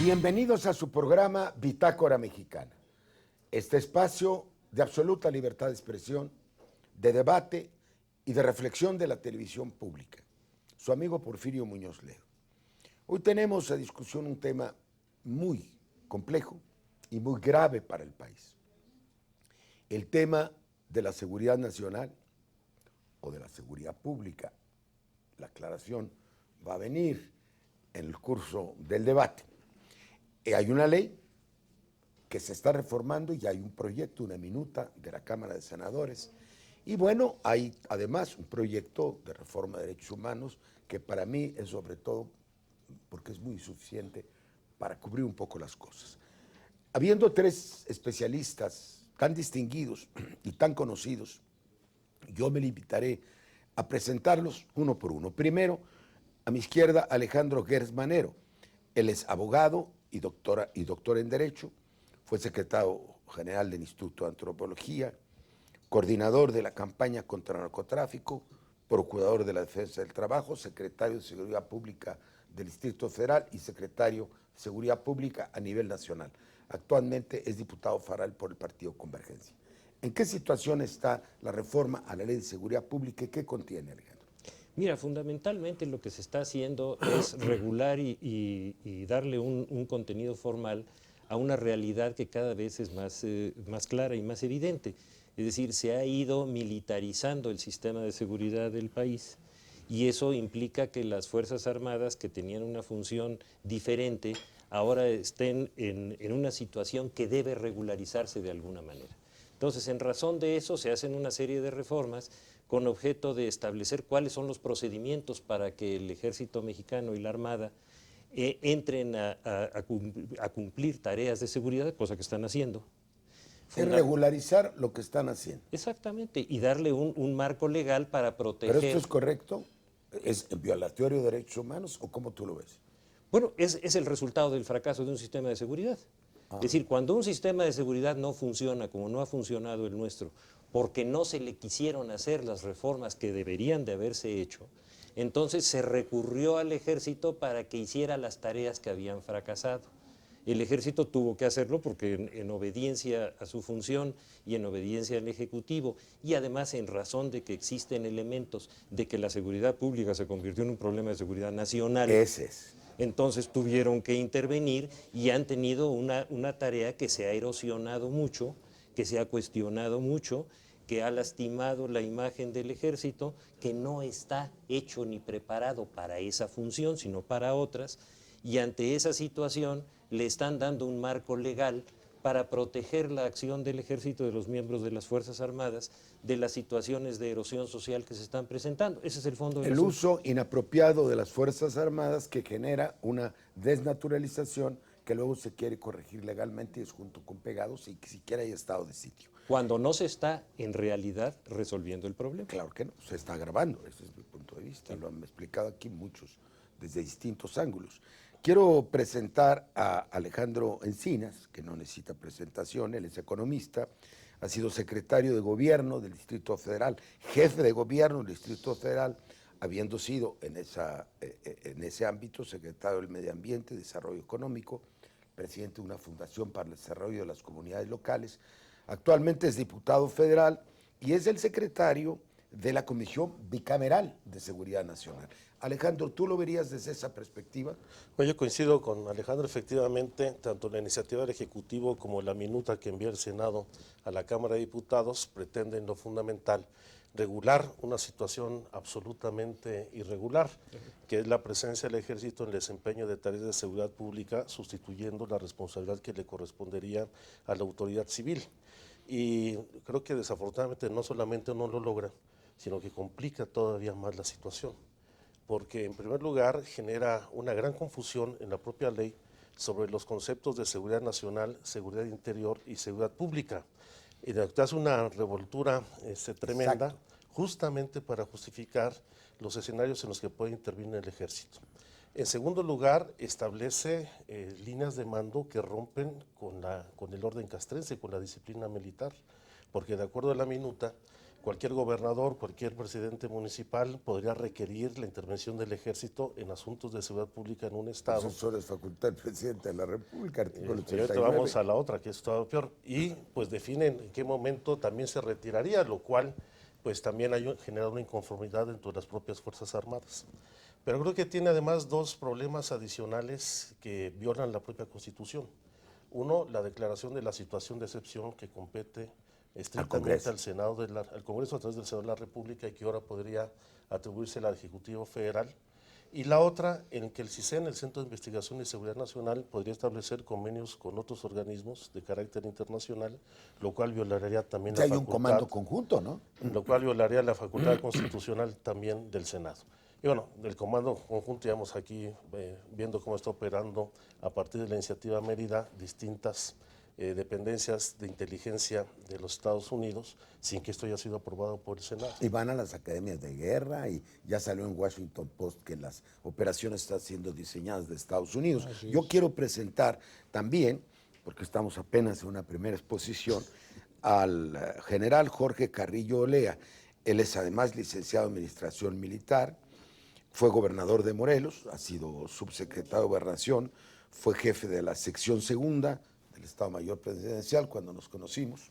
Bienvenidos a su programa Bitácora Mexicana, este espacio de absoluta libertad de expresión, de debate y de reflexión de la televisión pública. Su amigo Porfirio Muñoz Ledo. Hoy tenemos a discusión un tema muy complejo y muy grave para el país. El tema de la seguridad nacional o de la seguridad pública. La aclaración va a venir en el curso del debate. Hay una ley que se está reformando y hay un proyecto, una minuta de la Cámara de Senadores. Y bueno, hay además un proyecto de reforma de derechos humanos que para mí es sobre todo porque es muy insuficiente para cubrir un poco las cosas. Habiendo tres especialistas tan distinguidos y tan conocidos, yo me limitaré a presentarlos uno por uno. Primero, a mi izquierda, Alejandro Gers Manero. Él es abogado y doctor en Derecho, fue secretario general del Instituto de Antropología, coordinador de la campaña contra el narcotráfico, procurador de la Defensa del Trabajo, secretario de Seguridad Pública del Distrito Federal y secretario de Seguridad Pública a nivel nacional. Actualmente es diputado federal por el Partido Convergencia. ¿En qué situación está la reforma a la Ley de Seguridad Pública y qué contiene, Alejandro? Mira, fundamentalmente lo que se está haciendo es regular y darle un contenido formal a una realidad que cada vez es más clara y más evidente. Es decir, se ha ido militarizando el sistema de seguridad del país y eso implica que las Fuerzas Armadas, que tenían una función diferente, ahora estén en una situación que debe regularizarse de alguna manera. Entonces, en razón de eso, se hacen una serie de reformas con objeto de establecer cuáles son los procedimientos para que el Ejército Mexicano y la Armada entren a cumplir tareas de seguridad, cosa que están haciendo. Es regularizar lo que están haciendo. Exactamente, y darle un marco legal para proteger. ¿Pero esto es correcto? ¿Es violatorio de derechos humanos o cómo tú lo ves? Bueno, es el resultado del fracaso de un sistema de seguridad. Es decir, cuando un sistema de seguridad no funciona como no ha funcionado el nuestro, porque no se le quisieron hacer las reformas que deberían de haberse hecho, entonces se recurrió al ejército para que hiciera las tareas que habían fracasado. El ejército tuvo que hacerlo porque en obediencia a su función y en obediencia al Ejecutivo y además en razón de que existen elementos de que la seguridad pública se convirtió en un problema de seguridad nacional. Ese es. Entonces tuvieron que intervenir y han tenido una tarea que se ha erosionado mucho, que se ha cuestionado mucho, que ha lastimado la imagen del ejército, que no está hecho ni preparado para esa función, sino para otras, y ante esa situación le están dando un marco legal para proteger la acción del ejército, de los miembros de las Fuerzas Armadas, de las situaciones de erosión social que se están presentando. Ese es el fondo del El asunto. uso inapropiado de las Fuerzas Armadas que genera una desnaturalización que luego se quiere corregir legalmente y es junto con pegados y que siquiera hay estado de sitio. Cuando no se está en realidad resolviendo el problema. Claro que no, se está agravando, ese es mi punto de vista, lo han explicado aquí muchos desde distintos ángulos. Quiero presentar a Alejandro Encinas, que no necesita presentación, él es economista, ha sido secretario de Gobierno del Distrito Federal, jefe de Gobierno del Distrito Federal, habiendo sido en ese ámbito secretario del Medio Ambiente y Desarrollo Económico, presidente de una fundación para el desarrollo de las comunidades locales. Actualmente es diputado federal y es el secretario de la Comisión Bicameral de Seguridad Nacional. Alejandro, ¿tú lo verías desde esa perspectiva? Pues yo coincido con Alejandro, efectivamente, tanto la iniciativa del Ejecutivo como la minuta que envía el Senado a la Cámara de Diputados pretenden lo fundamental, regular una situación absolutamente irregular, que es la presencia del Ejército en el desempeño de tareas de seguridad pública, sustituyendo la responsabilidad que le correspondería a la autoridad civil. Y creo que desafortunadamente no solamente no lo logra, sino que complica todavía más la situación, porque en primer lugar genera una gran confusión en la propia ley sobre los conceptos de seguridad nacional, seguridad interior y seguridad pública. Y te hace una revoltura tremenda. Exacto. Justamente para justificar los escenarios en los que puede intervenir el ejército. En segundo lugar, establece líneas de mando que rompen con el orden castrense, con la disciplina militar, porque de acuerdo a la minuta, cualquier gobernador, cualquier presidente municipal podría requerir la intervención del ejército en asuntos de seguridad pública en un estado. Eso solo es facultad del presidente de la República, artículo Y ahorita 89. vamos a la otra, que es todavía peor. Y pues definen en qué momento también se retiraría, lo cual pues también hay generado una inconformidad dentro de las propias Fuerzas Armadas. Pero creo que tiene además dos problemas adicionales que violan la propia Constitución. Uno, la declaración de la situación de excepción que compete estrictamente al Senado, al Congreso a través del Senado de la República y que ahora podría atribuirse al Ejecutivo Federal. Y la otra, en que el CISEN, el Centro de Investigación y Seguridad Nacional, podría establecer convenios con otros organismos de carácter internacional, lo cual violaría también la hay facultad. Un comando conjunto, ¿no? Lo cual violaría la facultad constitucional también del Senado. Y bueno, del comando conjunto, digamos aquí viendo cómo está operando a partir de la iniciativa Mérida distintas dependencias de inteligencia de los Estados Unidos, sin que esto haya sido aprobado por el Senado. Y van a las academias de guerra y ya salió en Washington Post que las operaciones están siendo diseñadas de Estados Unidos. Yo quiero presentar también, porque estamos apenas en una primera exposición, al general Jorge Carrillo Olea. Él es además licenciado en Administración Militar, fue gobernador de Morelos, ha sido subsecretario de Gobernación, fue jefe de la sección segunda del Estado Mayor Presidencial cuando nos conocimos,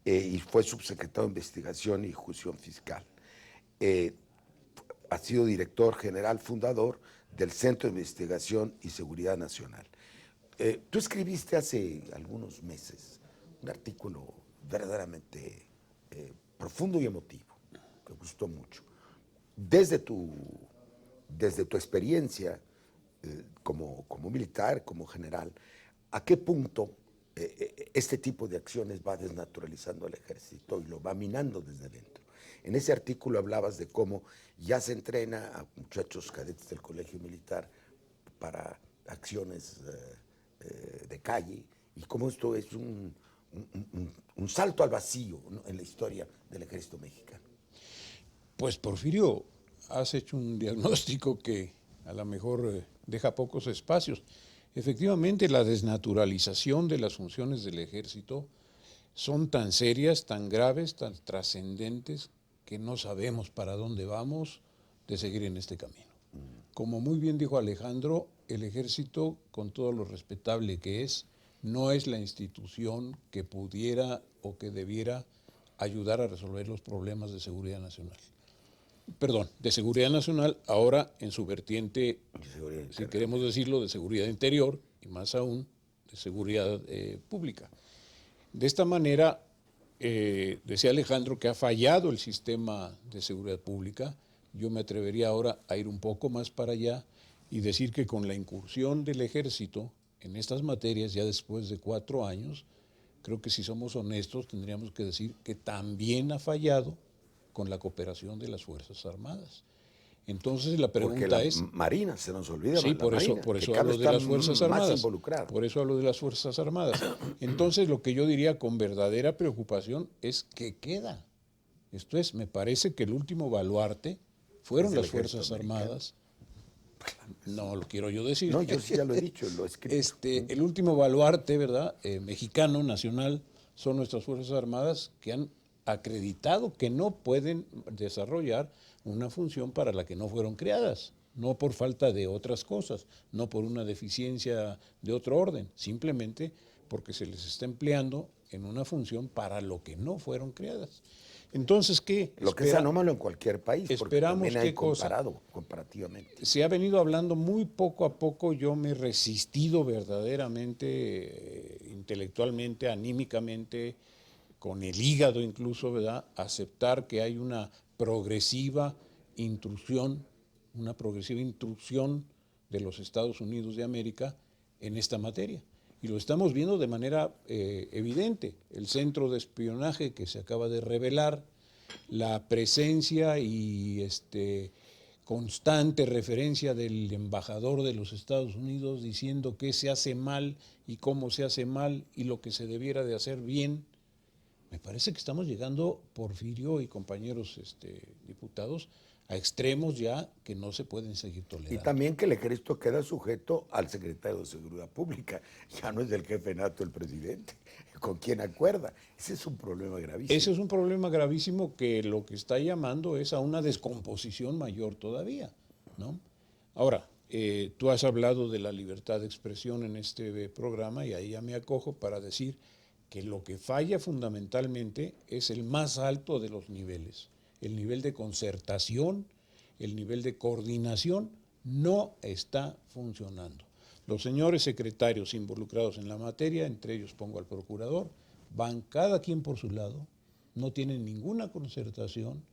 y fue subsecretario de Investigación y Ejecución Fiscal. Ha sido director general fundador del Centro de Investigación y Seguridad Nacional. Tú escribiste hace algunos meses un artículo verdaderamente profundo y emotivo, que gustó mucho. Desde tu experiencia como militar, como general, ¿a qué punto este tipo de acciones va desnaturalizando al ejército y lo va minando desde dentro? En ese artículo hablabas de cómo ya se entrena a muchachos cadetes del colegio militar para acciones de calle y cómo esto es un salto al vacío, ¿no?, en la historia del ejército mexicano. Pues Porfirio, has hecho un diagnóstico que a lo mejor deja pocos espacios. Efectivamente, la desnaturalización de las funciones del ejército son tan serias, tan graves, tan trascendentes, que no sabemos para dónde vamos de seguir en este camino. Como muy bien dijo Alejandro, el ejército, con todo lo respetable que es, no es la institución que pudiera o que debiera ayudar a resolver los problemas de seguridad nacional. Perdón, de seguridad nacional, ahora en su vertiente, si queremos decirlo, de seguridad interior y más aún de seguridad pública. De esta manera, decía Alejandro que ha fallado el sistema de seguridad pública. Yo me atrevería ahora a ir un poco más para allá y decir que con la incursión del ejército en estas materias, ya después de 4 años, creo que si somos honestos tendríamos que decir que también ha fallado con la cooperación de las Fuerzas Armadas. Entonces la pregunta es... Marina, se nos olvida. Sí, por eso hablo de las Fuerzas Armadas. Por eso hablo de las Fuerzas Armadas. Entonces lo que yo diría con verdadera preocupación es ¿qué queda? Esto es, me parece que el último baluarte fueron las Fuerzas Armadas. No lo quiero yo decir. No, yo sí ya lo he dicho, lo he escrito. El último baluarte, ¿verdad? Mexicano, nacional, son nuestras Fuerzas Armadas que han acreditado que no pueden desarrollar una función para la que no fueron creadas, no por falta de otras cosas, no por una deficiencia de otro orden, simplemente porque se les está empleando en una función para lo que no fueron creadas. Entonces, ¿qué? Lo que es anómalo en cualquier país, porque esperamos también hay comparativamente. Se ha venido hablando muy poco a poco, yo me he resistido verdaderamente, intelectualmente, anímicamente, con el hígado incluso, ¿verdad?, aceptar que hay una progresiva intrusión de los Estados Unidos de América en esta materia. Y lo estamos viendo de manera evidente. El centro de espionaje que se acaba de revelar, la presencia y constante referencia del embajador de los Estados Unidos diciendo qué se hace mal y cómo se hace mal y lo que se debiera de hacer bien. Me parece que estamos llegando, Porfirio y compañeros diputados, a extremos ya que no se pueden seguir Y tolerando. también que el ejército queda sujeto al secretario de Seguridad Pública. Ya no es del jefe nato el presidente, con quien acuerda. Ese es un problema gravísimo. Ese es un problema gravísimo que lo que está llamando es a una descomposición mayor todavía, ¿no? Ahora, tú has hablado de la libertad de expresión en este programa y ahí ya me acojo para decir que lo que falla fundamentalmente es el más alto de los niveles. El nivel de concertación, el nivel de coordinación no está funcionando. Los señores secretarios involucrados en la materia, entre ellos pongo al procurador, van cada quien por su lado, no tienen ninguna concertación.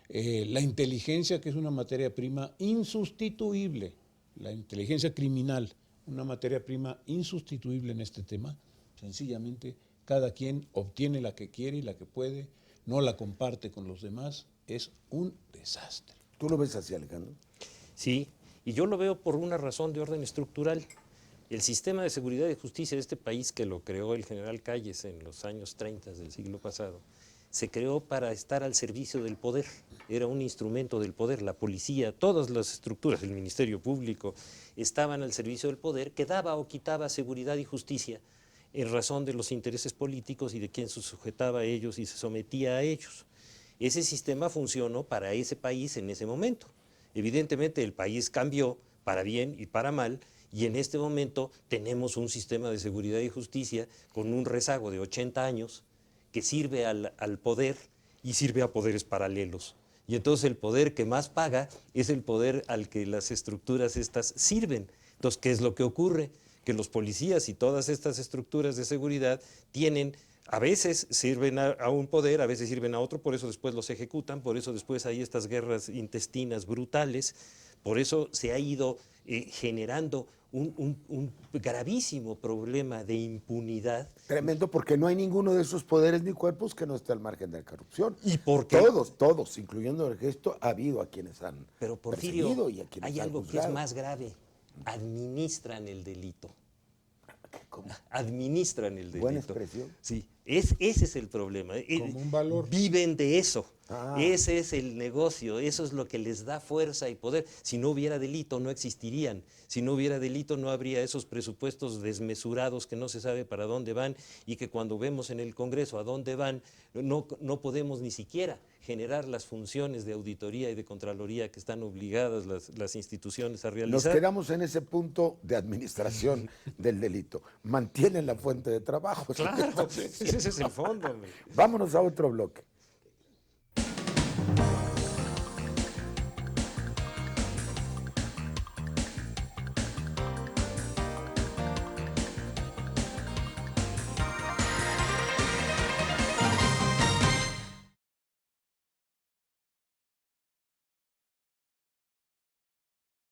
La inteligencia, que es una materia prima insustituible, la inteligencia criminal, una materia prima insustituible en este tema, sencillamente cada quien obtiene la que quiere y la que puede, no la comparte con los demás, es un desastre. ¿Tú lo ves así, Alejandro? Sí, y yo lo veo por una razón de orden estructural. El sistema de seguridad y justicia de este país, que lo creó el general Calles en los años 30 del siglo pasado, se creó para estar al servicio del poder. Era un instrumento del poder. La policía, todas las estructuras, el Ministerio Público, estaban al servicio del poder, que daba o quitaba seguridad y justicia en razón de los intereses políticos y de quien se sujetaba a ellos y se sometía a ellos. Ese sistema funcionó para ese país en ese momento. Evidentemente el país cambió para bien y para mal, y en este momento tenemos un sistema de seguridad y justicia con un rezago de 80 años que sirve al poder y sirve a poderes paralelos. Y entonces el poder que más paga es el poder al que las estructuras estas sirven. Entonces, ¿qué es lo que ocurre? Que los policías y todas estas estructuras de seguridad tienen, a veces sirven a un poder, a veces sirven a otro, por eso después los ejecutan, por eso después hay estas guerras intestinas brutales, por eso se ha ido generando un gravísimo problema de impunidad. Tremendo, porque no hay ninguno de esos poderes ni cuerpos que no esté al margen de la corrupción. ¿Y por qué? Todos, incluyendo el ejército, ha habido a quienes han Pero perseguido Porfirio, y a quienes hay han algo que es juzgado. más grave. Administran el delito. ¿Cómo? Administran el delito. Buena expresión. Sí, ese es el problema. Como un valor. Viven de eso. Ah. Ese es el negocio, eso es lo que les da fuerza y poder. Si no hubiera delito, no existirían. Si no hubiera delito, no habría esos presupuestos desmesurados que no se sabe para dónde van y que cuando vemos en el Congreso a dónde van, no podemos ni siquiera generar las funciones de auditoría y de contraloría que están obligadas las instituciones a Nos realizar. quedamos en ese punto de administración del delito. Mantienen la fuente de trabajo. Claro, ese es el fondo. Hombre. Vámonos a otro bloque.